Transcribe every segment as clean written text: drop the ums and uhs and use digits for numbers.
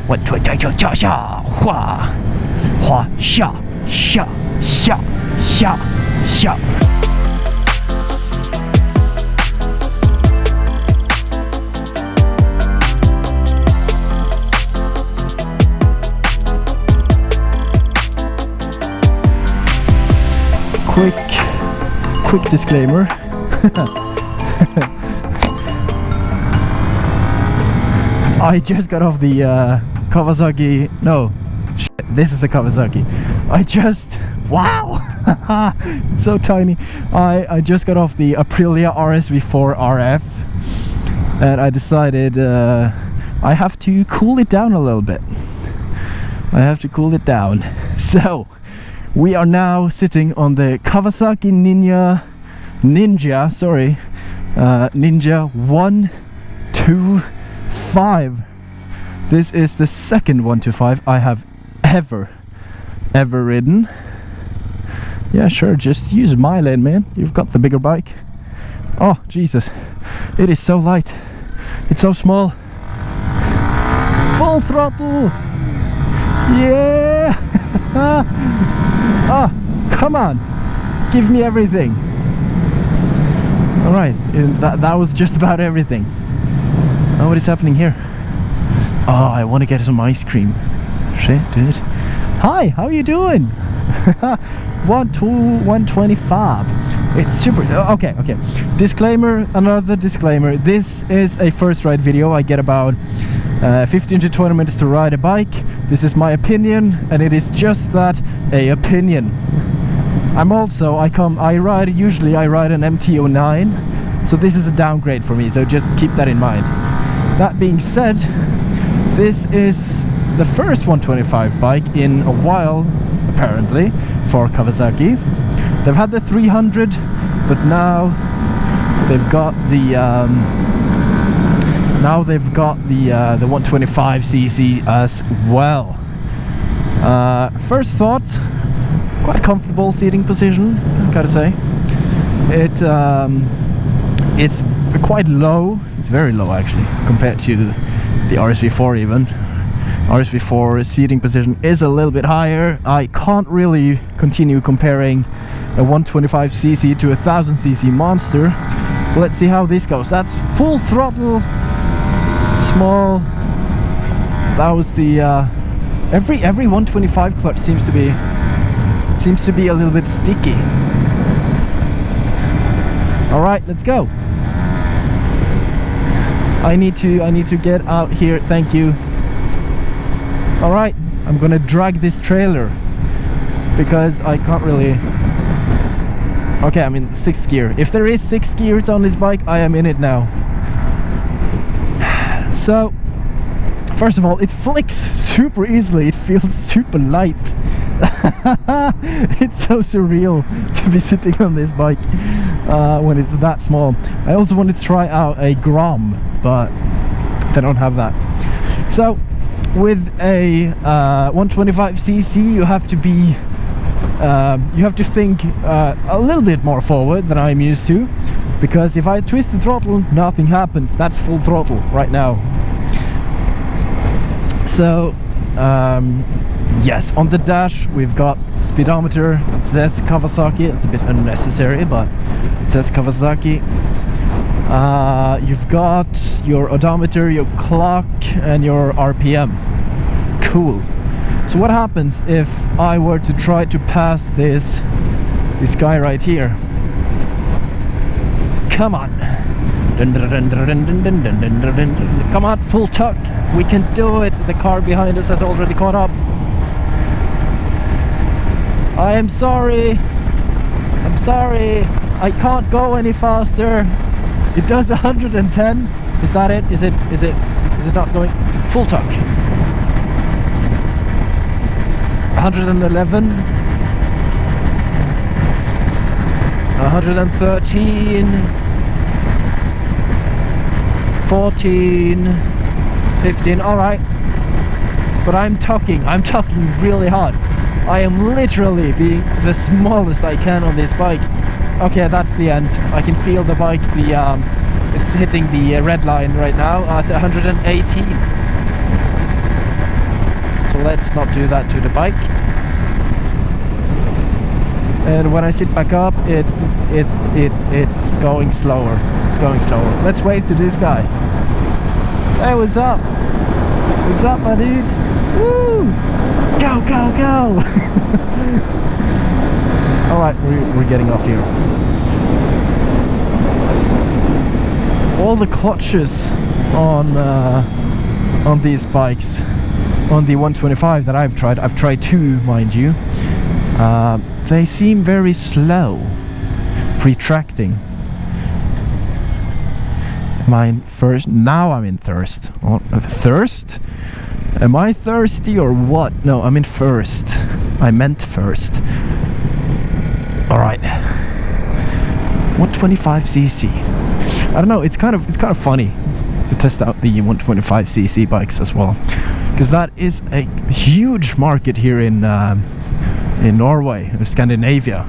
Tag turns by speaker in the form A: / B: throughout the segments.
A: 1, 2, 3, 4, 5, 6, 哗哗下下下下下。Quick disclaimer. I just got off the Kawasaki. No, shit, this is a Kawasaki. Wow, it's so tiny. I just got off the Aprilia RSV4 RF, and I decided I have to cool it down a little bit. So we are now sitting on the Kawasaki Ninja, Ninja 125. This is the second 125 I have ever ridden. Yeah, sure, just use my lane, man. You've got the bigger bike. Oh, Jesus. It is so light. It's so small. Full throttle! Yeah! Oh, come on, give me everything. All right, that was just about everything. Oh, what is happening here? Oh, I want to get some ice cream. Shit, dude. Hi, how are you doing? 125. It's super. Okay. Disclaimer, another disclaimer. This is a first ride video. I get about 15 to 20 minutes to ride a bike. This is my opinion, and it is just that, a opinion. I ride an MT-09, so this is a downgrade for me, so just keep that in mind. That being said, this is the first 125 bike in a while, apparently, for Kawasaki. They've had the 300, but now they've got the 125cc as well. First thoughts, quite comfortable seating position, gotta say. It's quite low. It's very low actually compared to the RSV4 even. RSV4 seating position is a little bit higher. I can't really continue comparing a 125cc to a 1000cc monster. Let's see how this goes. That's full throttle, small. That was the every 125 clutch seems to be a little bit sticky. All right, let's go. I need to get out here. Thank you. All right, I'm gonna drag this trailer because I can't really. Okay, I'm in 6th gear. If there is 6 gears on this bike, I am in it now. So, first of all, it flicks super easily. It feels super light. It's so surreal to be sitting on this bike when it's that small. I also wanted to try out a Grom, but they don't have that. So, with a 125cc, you have to think a little bit more forward than I'm used to, because if I twist the throttle, nothing happens. That's full throttle right now. So yes, on the dash we've got speedometer. It says Kawasaki. It's a bit unnecessary, but it says Kawasaki. You've got your odometer, your clock, and your RPM. Cool. So what happens if I were to try to pass this guy right here? Come on. Come on, full tuck. We can do it. The car behind us has already caught up. I am sorry. I'm sorry. I can't go any faster. It does 110. Is that it? Is it not going full tuck? 111. 113. 14. 15. All right. But I'm tucking really hard. I am literally being the smallest I can on this bike. Okay, that's the end. I can feel the bike, it's hitting the red line right now at 118. let's not do that to the bike. And when I sit back up, it's going slower. It's going slower. Let's wait to this guy. Hey, what's up? What's up, my dude? Woo! Go, go, go! Alright, we're getting off here. All the clutches on these bikes, on the 125 that I've tried two, mind you, they seem very slow, retracting. Mine first. Now I'm in thirst. Oh, thirst? Am I thirsty or what? No, I'm in first. I meant first. Alright. 125cc. I don't know, it's kind of funny to test out the 125cc bikes as well, because that is a huge market here in Norway, Scandinavia,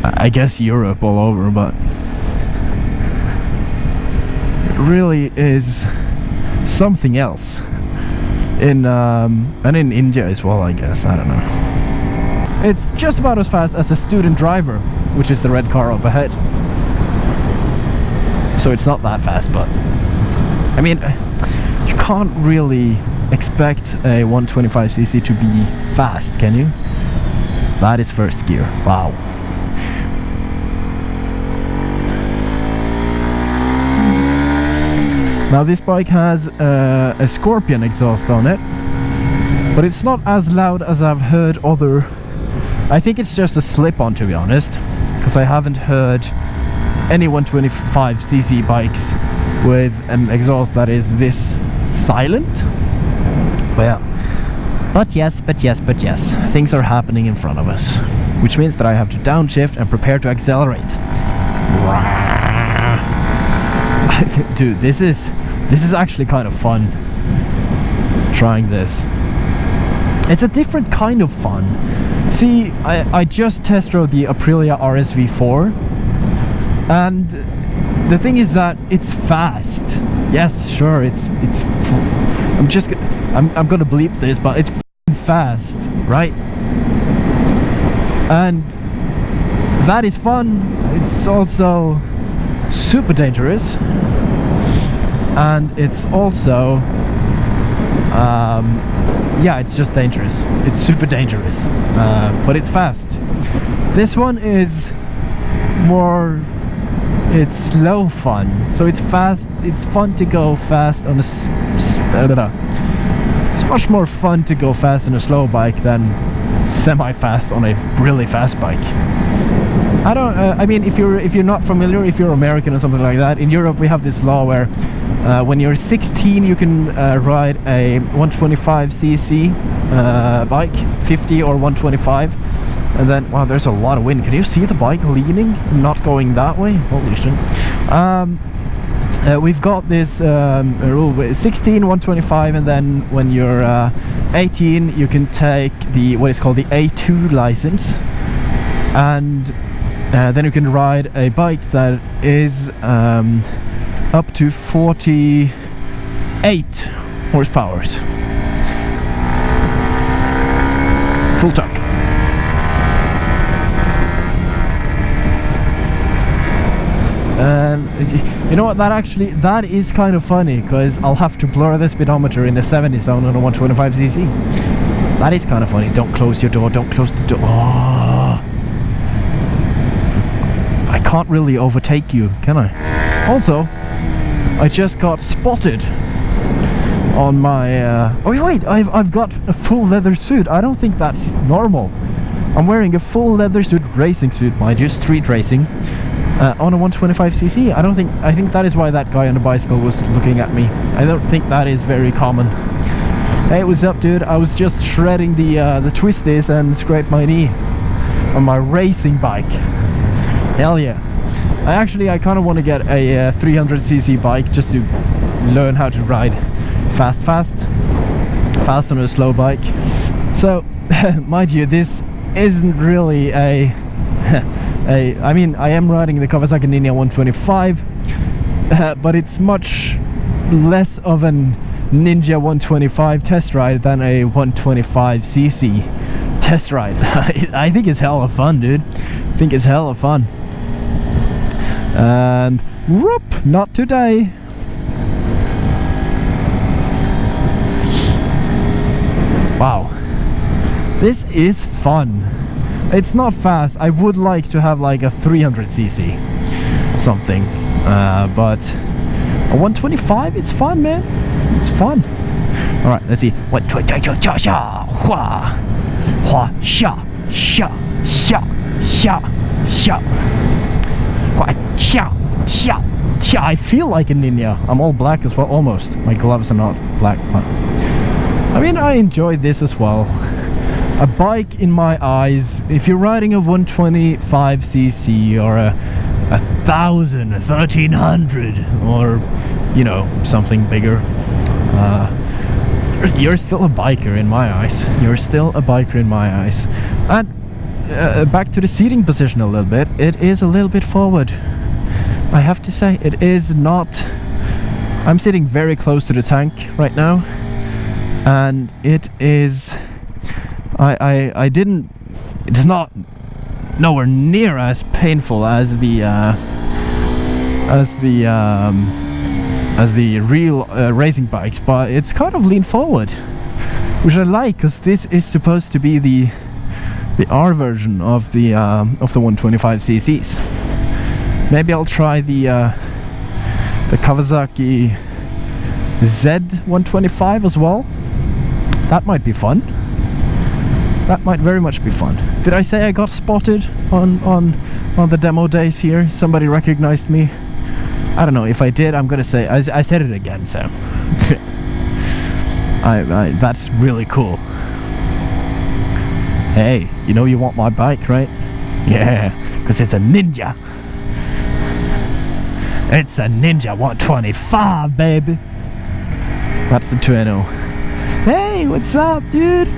A: I guess Europe all over, but it really is something else. And in India as well, I guess. I don't know. It's just about as fast as a student driver, which is the red car up ahead. So it's not that fast, but I mean, you can't really expect a 125cc to be fast, can you? That is first gear. Wow. Now this bike has a Scorpion exhaust on it, but it's not as loud as I've heard other. I think it's just a slip-on, to be honest, because I haven't heard any 125cc bikes with an exhaust that is this silent. Well, but yes, things are happening in front of us, which means that I have to downshift and prepare to accelerate. Dude, this is actually kind of fun, trying this. It's a different kind of fun. See, I just test drove the Aprilia RSV4, and the thing is that it's fast. Yes, sure, it's I'm gonna bleep this, but it's fast, right? And that is fun. It's also super dangerous, and it's also yeah, it's just dangerous. It's super dangerous, but it's fast. This one is more, it's slow fun, so it's fast. It's fun to go fast on a it's much more fun to go fast on a slow bike than semi-fast on a really fast bike. I don't. I mean, if you're not familiar, if you're American or something like that, in Europe we have this law where when you're 16 you can ride a 125cc bike, 50 or 125, and then wow, there's a lot of wind. Can you see the bike leaning, not going that way? Holy shit. We've got this rule with 16, 125, and then when you're 18 you can take the what is called the A2 license, and then you can ride a bike that is up to 48 horsepower. Full torque. And you know what, that is kind of funny, because I'll have to blur the speedometer in the 70 zone on a 125cc. That is kind of funny. Don't close your door, don't close the door. Oh. I can't really overtake you, can I? Also, I just got spotted on my oh wait, I've got a full leather suit. I don't think that's normal. I'm wearing a full leather suit, racing suit, mind you, street racing, on a 125cc. I think that is why that guy on the bicycle was looking at me. I don't think that is very common. Hey, what's up, dude? I was just shredding the twisties and scraped my knee on my racing bike. Hell yeah. I kind of want to get a 300cc bike just to learn how to ride fast on a slow bike. So mind you, this isn't really I mean, I am riding the Kawasaki Ninja 125, but it's much less of an Ninja 125 test ride than a 125cc test ride. I think it's hella fun, dude. I think it's hella fun. And whoop, not today. Wow, this is fun. It's not fast. I would like to have like a 300cc something, but a 125, it's fun, man. It's fun. All right, let's see. 125, I feel like a ninja. I'm all black as well, almost. My gloves are not black, but I mean, I enjoy this as well. A bike in my eyes, if you're riding a 125cc or a 1000, a 1300, or you know, something bigger, you're still a biker in my eyes. You're still a biker in my eyes. And back to the seating position a little bit, it is a little bit forward. I have to say, it is not. I'm sitting very close to the tank right now, and it is. I didn't. It's not nowhere near as painful as the real racing bikes, but it's kind of lean forward, which I like, because this is supposed to be the R version of the 125cc's. Maybe I'll try the Kawasaki Z1000 as well. That might be fun. That might very much be fun. Did I say I got spotted on the demo days here? Somebody recognized me. I don't know. If I did, I'm gonna say I said it again. So that's really cool. Hey, you know you want my bike, right? Yeah, because it's a Ninja. It's a Ninja 125, baby. That's the Treno. Hey, what's up, dude?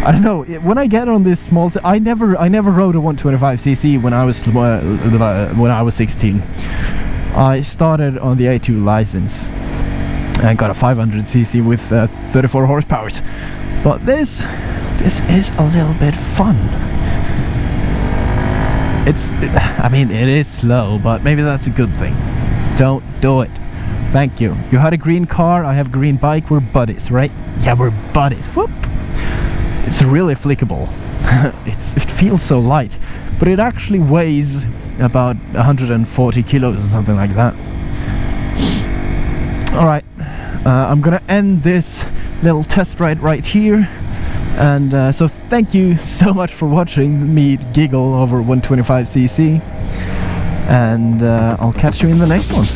A: I don't know. When I get on this small, I never rode a 125cc when I was 16. I started on the A2 license and got a 500cc with 34 horsepower. But this is a little bit fun. I mean, it is slow, but maybe that's a good thing. Don't do it. Thank you. You had a green car, I have a green bike. We're buddies, right? Yeah, we're buddies. Whoop. It's really flickable. It feels so light, but it actually weighs about 140 kilos or something like that. Alright, I'm gonna end this little test ride right here, and so thank you so much for watching me giggle over 125cc, and I'll catch you in the next one.